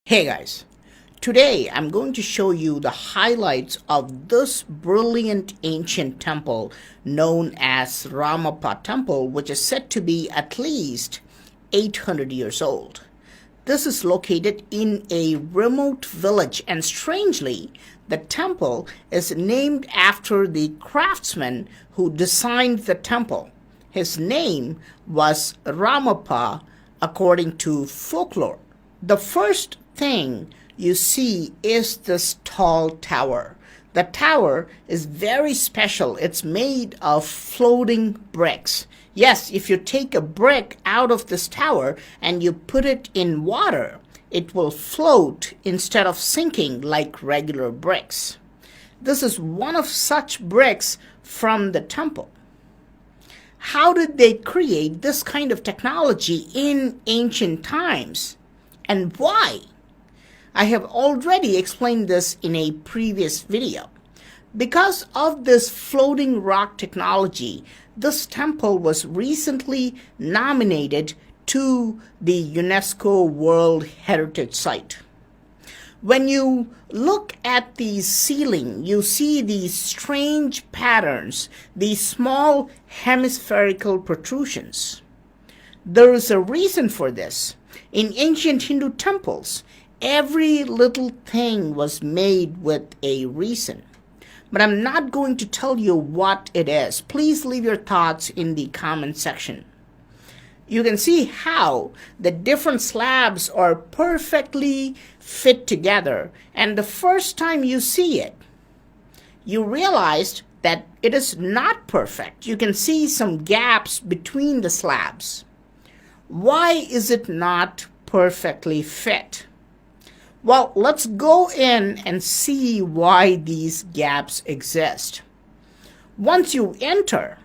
Hey guys, today I'm going to show you the highlights of this brilliant ancient temple known as Ramappa Temple, which is said to be at least 800 years old. This is located in a remote village, and strangely, the temple is named after the craftsman who designed the temple. His name was Ramappa, according to folklore. The first thing you see is this tall tower. The tower is very special. It's made of floating bricks. Yes, if you take a brick out of this tower and you put it in water, it will float instead of sinking like regular bricks. This is one of such bricks from the temple. How did they create this kind of technology in ancient times? And why? I have already explained this in a previous video. Because of this floating rock technology, this temple was recently nominated to the UNESCO World Heritage Site. When you look at the ceiling, you see these strange patterns, these small hemispherical protrusions. There is a reason for this. In ancient Hindu temples, every little thing was made with a reason. But I'm not going to tell you what it is. Please leave your thoughts in the comment section. You can see how the different slabs are perfectly fit together, and the first time you see it, you realized that it is not perfect. You can see some gaps between the slabs. Why is it not perfectly fit? Well, let's go in and see why these gaps exist. Once you enter,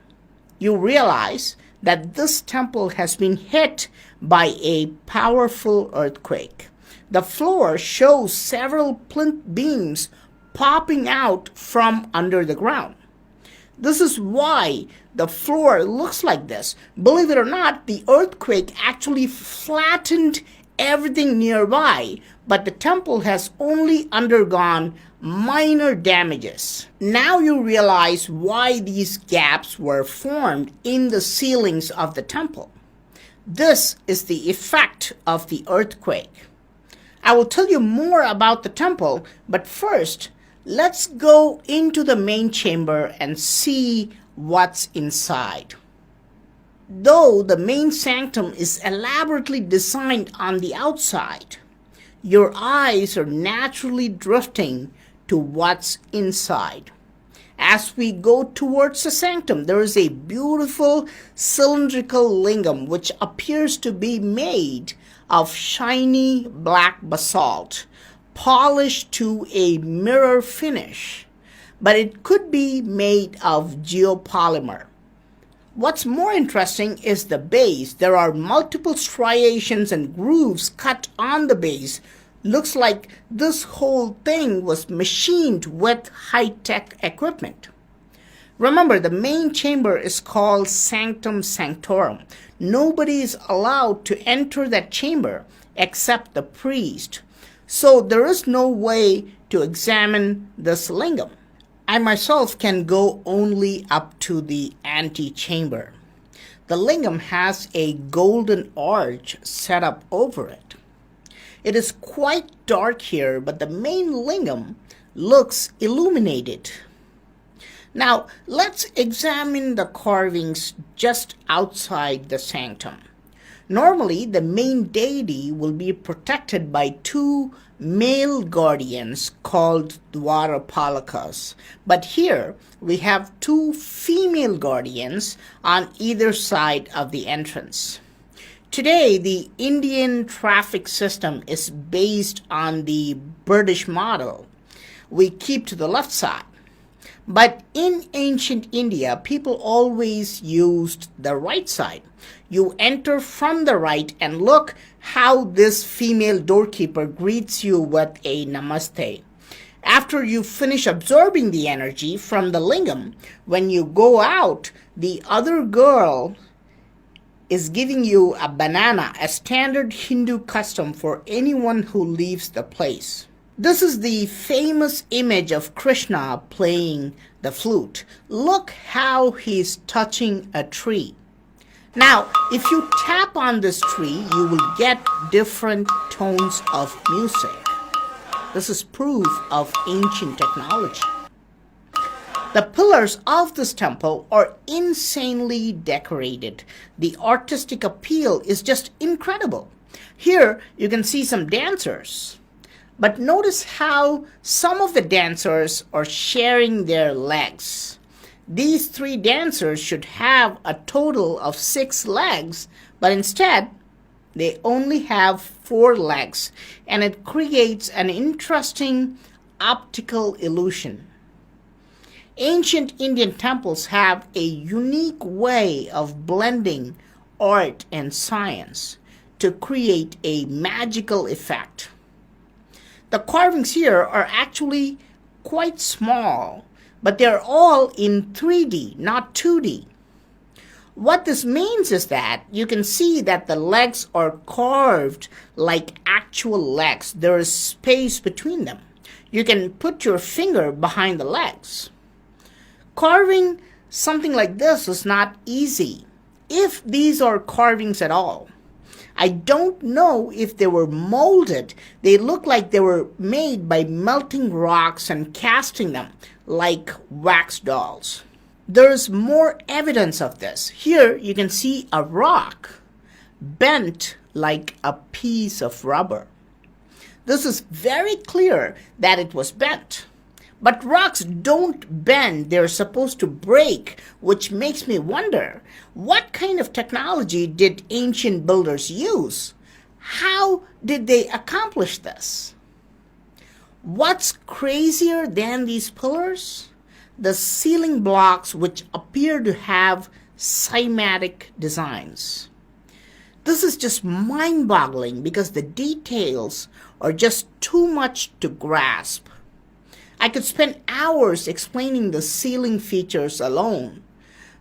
you realize that this temple has been hit by a powerful earthquake. The floor shows several plinth beams popping out from under the ground. This is why the floor looks like this. Believe it or not, the earthquake actually flattened everything nearby, but the temple has only undergone minor damages. Now you realize why these gaps were formed in the ceilings of the temple. This is the effect of the earthquake. I will tell you more about the temple, but first, let's go into the main chamber and see what's inside. Though the main sanctum is elaborately designed on the outside, your eyes are naturally drifting to what's inside. As we go towards the sanctum, there is a beautiful cylindrical lingam which appears to be made of shiny black basalt, polished to a mirror finish, but it could be made of geopolymer. What's more interesting is the base. There are multiple striations and grooves cut on the base. Looks like this whole thing was machined with high-tech equipment. Remember, the main chamber is called Sanctum Sanctorum. Nobody is allowed to enter that chamber except the priest. So there is no way to examine this lingam. I myself can go only up to the antechamber. The lingam has a golden arch set up over it. It is quite dark here, but the main lingam looks illuminated. Now, let's examine the carvings just outside the sanctum. Normally, the main deity will be protected by two male guardians called Dwarapalakas. But here, we have two female guardians on either side of the entrance. Today, the Indian traffic system is based on the British model. We keep to the left side. But in ancient India, people always used the right side. You enter from the right and look how this female doorkeeper greets you with a namaste. After you finish absorbing the energy from the lingam, when you go out, the other girl is giving you a banana, a standard Hindu custom for anyone who leaves the place. This is the famous image of Krishna playing the flute. Look how he's touching a tree. Now, if you tap on this tree, you will get different tones of music. This is proof of ancient technology. The pillars of this temple are insanely decorated. The artistic appeal is just incredible. Here you can see some dancers. But notice how some of the dancers are sharing their legs. These 3 dancers should have a total of 6 legs, but instead they only have 4 legs, and it creates an interesting optical illusion. Ancient Indian temples have a unique way of blending art and science to create a magical effect. The carvings here are actually quite small, but they're all in 3D, not 2D. What this means is that you can see that the legs are carved like actual legs. There is space between them. You can put your finger behind the legs. Carving something like this is not easy, if these are carvings at all. I don't know if they were molded. They look like they were made by melting rocks and casting them like wax dolls. There's more evidence of this. Here you can see a rock bent like a piece of rubber. This is very clear that it was bent. But rocks don't bend, they're supposed to break, which makes me wonder, what kind of technology did ancient builders use? How did they accomplish this? What's crazier than these pillars? The ceiling blocks, which appear to have cymatic designs. This is just mind-boggling because the details are just too much to grasp. I could spend hours explaining the ceiling features alone,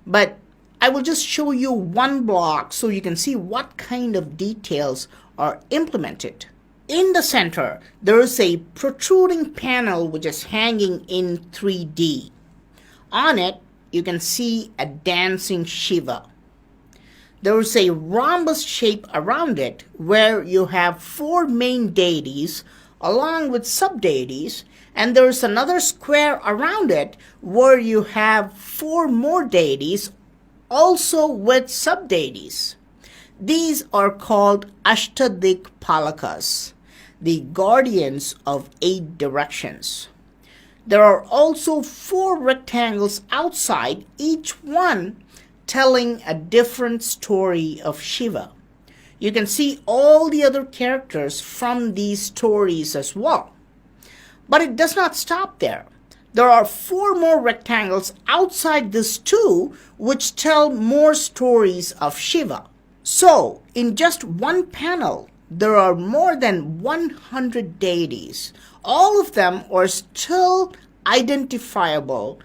but I will just show you one block so you can see what kind of details are implemented. In the center, there is a protruding panel which is hanging in 3D. On it, you can see a dancing Shiva. There is a rhombus shape around it where you have 4 main deities along with sub-deities, and there is another square around it where you have 4 more deities also with sub-deities. These are called Ashtadik Palakas, the guardians of 8 directions. There are also 4 rectangles outside, each one telling a different story of Shiva. You can see all the other characters from these stories as well. But it does not stop there. There are 4 more rectangles outside this too, which tell more stories of Shiva. So, in just one panel, there are more than 100 deities. All of them are still identifiable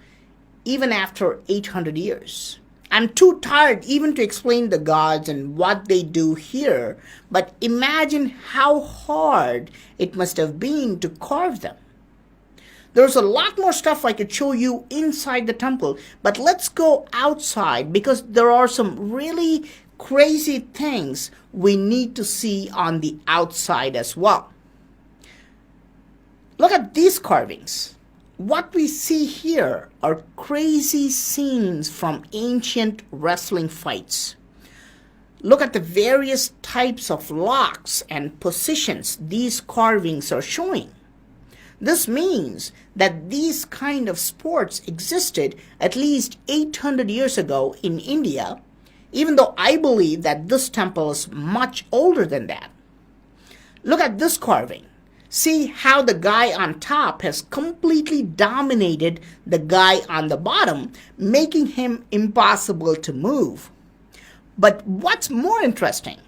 even after 800 years. I'm too tired even to explain the gods and what they do here, but imagine how hard it must have been to carve them. There's a lot more stuff I could show you inside the temple, but let's go outside because there are some really crazy things we need to see on the outside as well. Look at these carvings. What we see here are crazy scenes from ancient wrestling fights. Look at the various types of locks and positions these carvings are showing. This means that these kind of sports existed at least 800 years ago in India, even though I believe that this temple is much older than that. Look at this carving. See how the guy on top has completely dominated the guy on the bottom, making him impossible to move. But what's more interesting